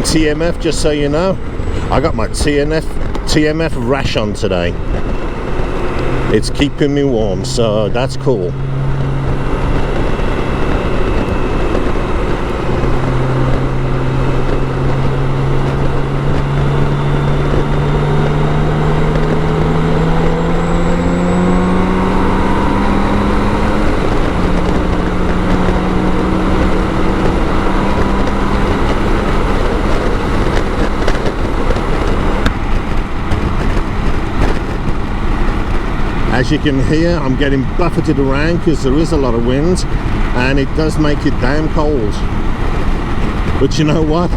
And TMF, just so you know, I got my TMF rash on today. It's keeping me warm, so that's cool. As you can hear, I'm getting buffeted around because there is a lot of wind and it does make it damn cold. But you know what?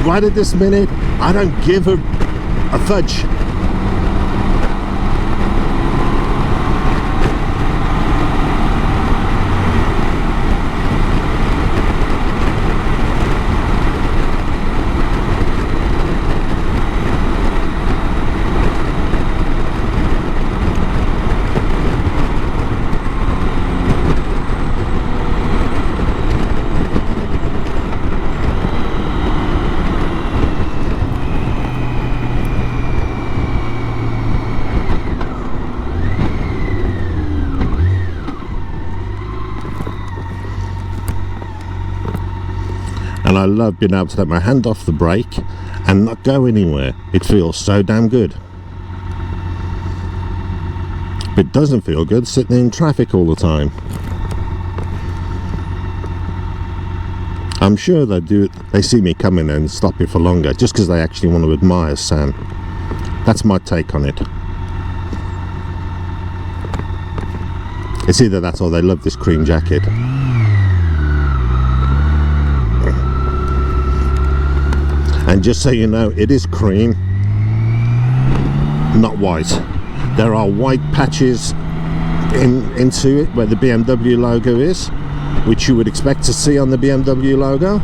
Right at this minute, I don't give a fudge. And I love being able to take my hand off the brake and not go anywhere. It feels so damn good. But it doesn't feel good sitting in traffic all the time. I'm sure they do it. They see me coming and stop it for longer just because they actually want to admire Sam. That's my take on it. It's either that or they love this cream jacket. And just so you know, it is cream, not white. There are white patches into it where the BMW logo is, which you would expect to see on the BMW logo,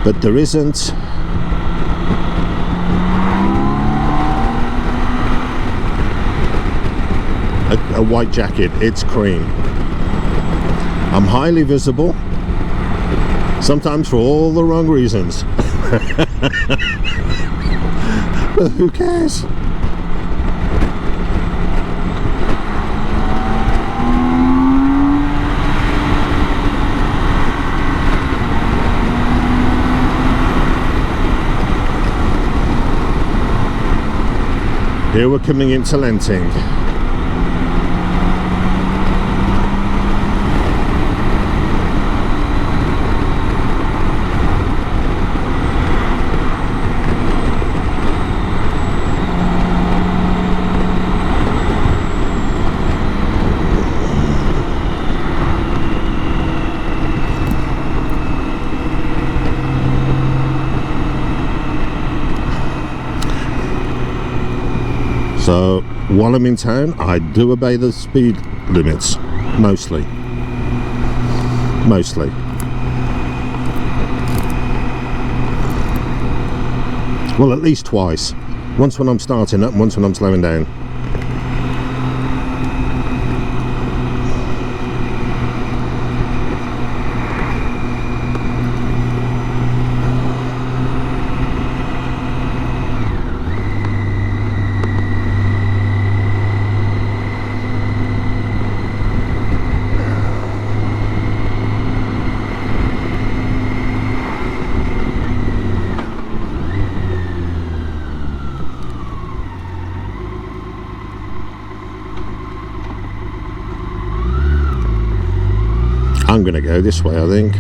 but there isn't. A white jacket, it's cream. I'm highly visible, sometimes for all the wrong reasons. But who cares? Here we're coming into Lenting. So while I'm in town, I do obey the speed limits, mostly. Well, at least twice. Once when I'm starting up and once when I'm slowing down. I'm going to go this way, I think.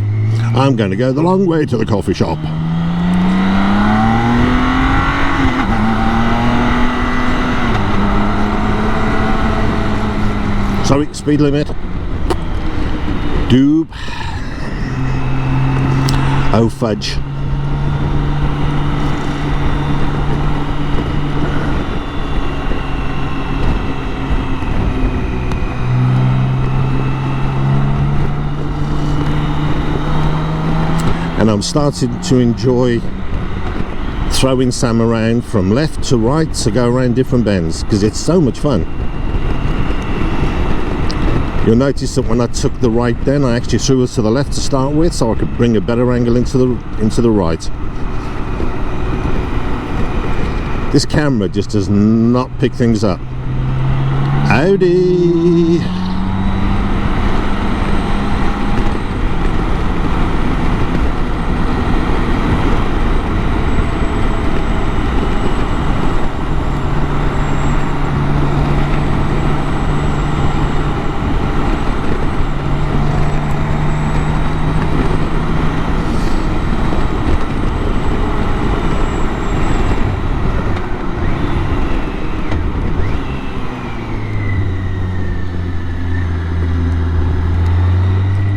I'm going to go the long way to the coffee shop. Sorry, speed limit. Doob. Oh fudge. And I'm starting to enjoy throwing Sam around from left to right to go around different bends because it's so much fun. You'll notice that when I took the right then, I actually threw us to the left to start with so I could bring a better angle into the right. This camera just does not pick things up. Howdy!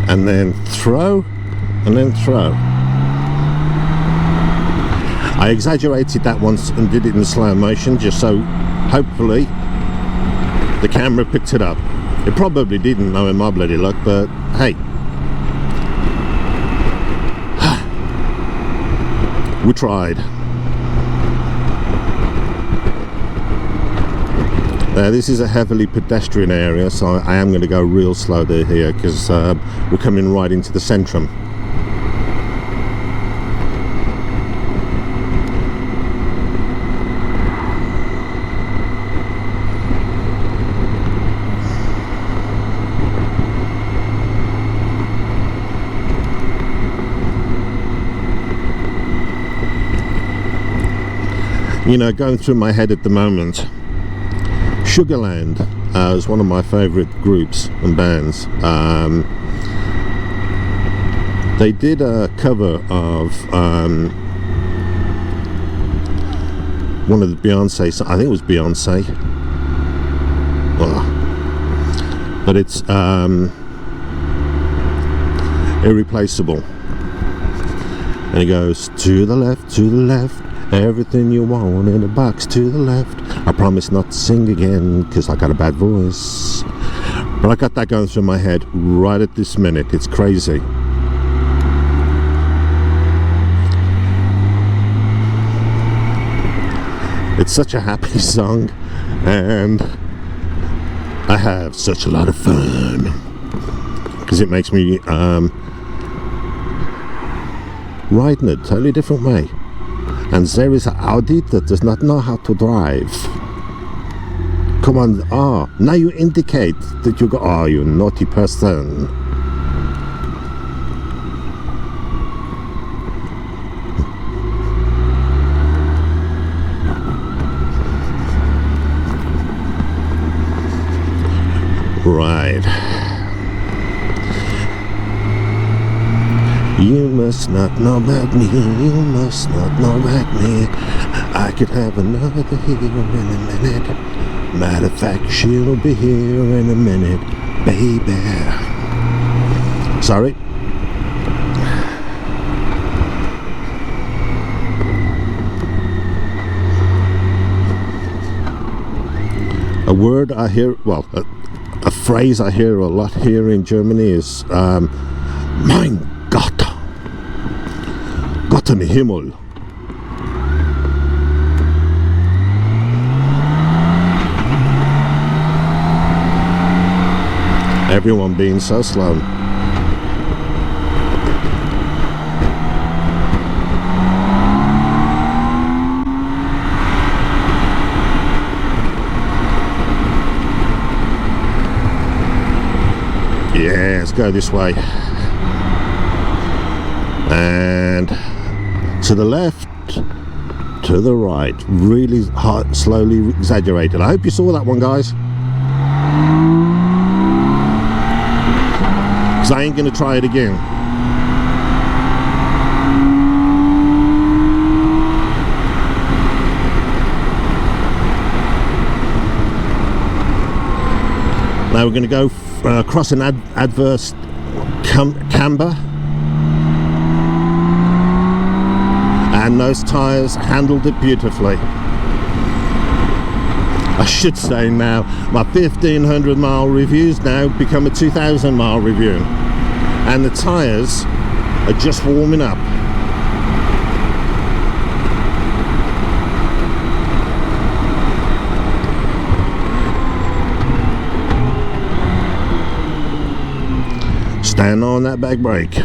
And then throw, and then throw. I exaggerated that once and did it in slow motion, just so hopefully the camera picked it up. It probably didn't, knowing my bloody luck, but hey. We tried. This is a heavily pedestrian area, so I am going to go real slow there here, because we're coming right into the centrum. You know, going through my head at the moment, Sugarland is one of my favourite groups and bands. They did a cover of one of the Beyonce, I think it was Beyonce, but it's Irreplaceable, and it goes to the left, everything you want in a box to the left. I promise not to sing again because I got a bad voice, but I got that going through my head right at this minute. It's crazy. It's such a happy song, and I have such a lot of fun because it makes me ride in a totally different way. And there is an Audi that does not know how to drive. Come on, now you indicate that you go, you naughty person. Right. You must not know about me, you must not know about me. I could have another here in a minute. Matter of fact, she'll be here in a minute, baby. Sorry. A word I hear, well, a phrase I hear a lot here in Germany is, mein Gott. Gott im Himmel. Everyone being so slow. Yeah, let's go this way. And to the left, to the right, really hard, slowly exaggerated. I hope you saw that one, guys, because I ain't gonna try it again. Now we're gonna go across an adverse camber. And those tyres handled it beautifully. I should say now, my 1500 mile reviews now become a 2000 mile review. And the tyres are just warming up. Stand on that back brake.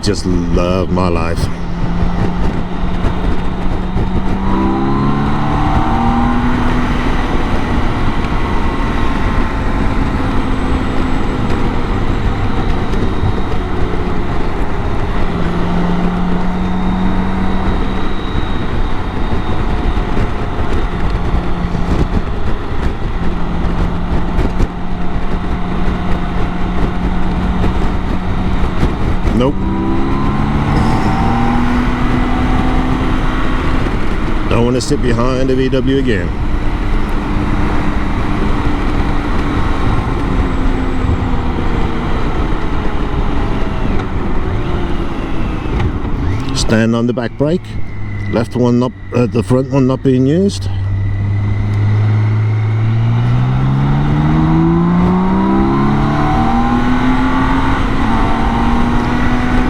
just love my life. Nope. Don't want to sit behind a VW again. Stand on the back brake. Left one not, the front one not being used.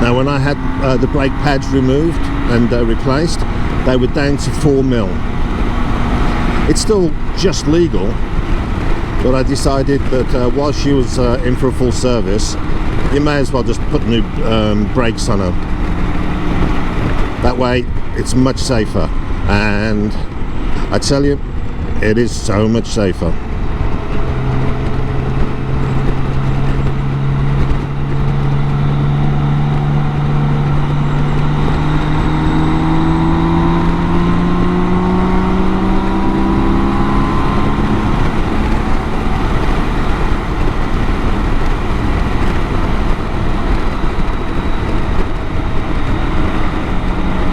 Now when I had the brake pads removed and replaced, they were down to 4mm. It's still just legal, but I decided that while she was in for a full service, you may as well just put new brakes on her. That way it's much safer, and I tell you, it is so much safer.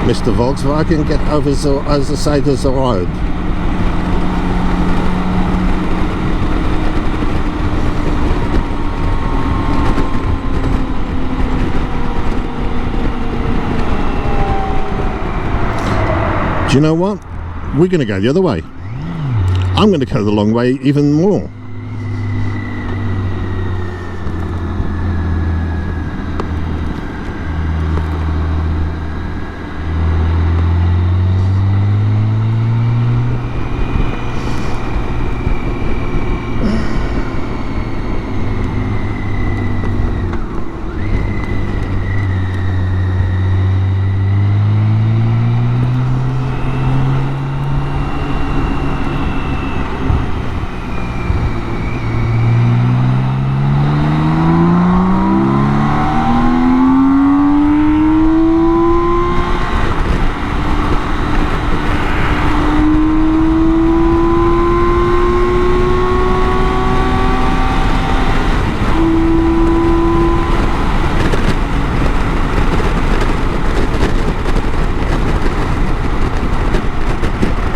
Mr. Volkswagen, get over the side of the road. Do you know what? We're going to go the other way. I'm going to go the long way even more.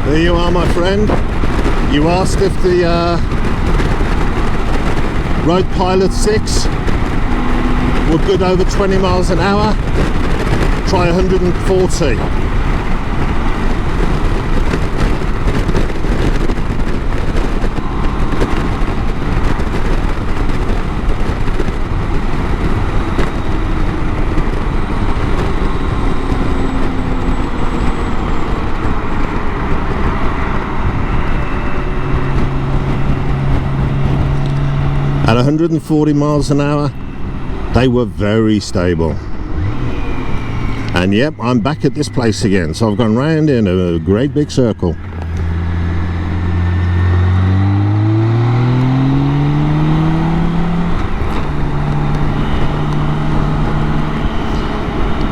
There you are, my friend. You asked if the Road Pilot 6 were good over 20 miles an hour. Try 140. At 140 miles an hour, they were very stable. And yep, I'm back at this place again, so I've gone round in a great big circle.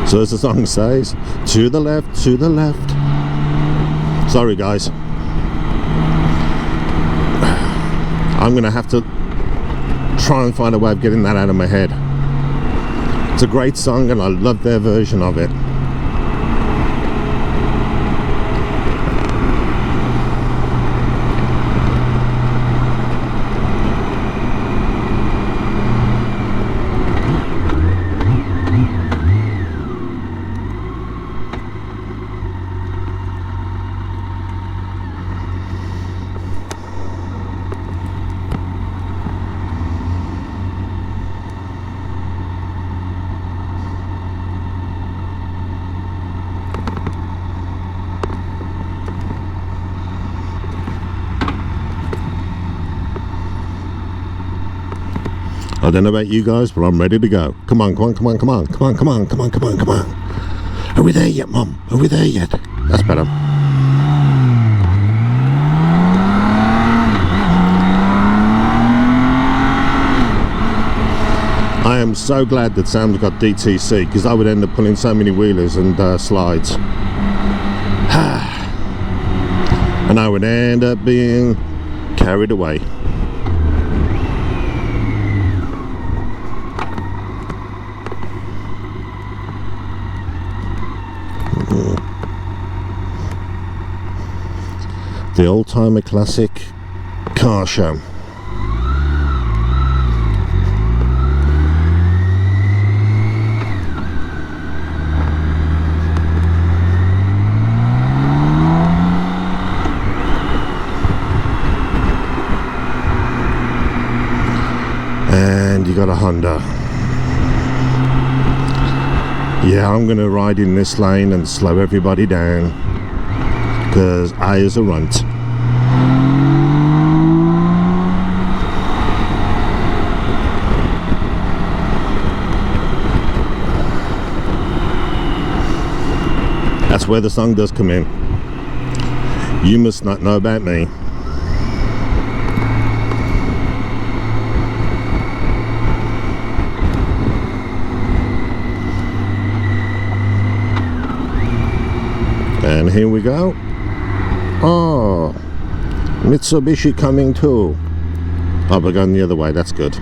So as the song says, to the left, to the left. Sorry guys. I'm gonna have to try and find a way of getting that out of my head. It's a great song and I love their version of it. I don't know about you guys, but I'm ready to go. Come on, come on, come on, come on, come on, come on, come on, come on, come on. Are we there yet, Mum? Are we there yet? That's better. I am so glad that Sam's got DTC, because I would end up pulling so many wheelers and slides. And I would end up being carried away. The old-timer classic car show. And you got a Honda. Yeah, I'm gonna ride in this lane and slow everybody down, because I is a runt. That's where the song does come in. You must not know about me. And here we go. Oh, Mitsubishi coming too. Oh, we're going the other way, that's good.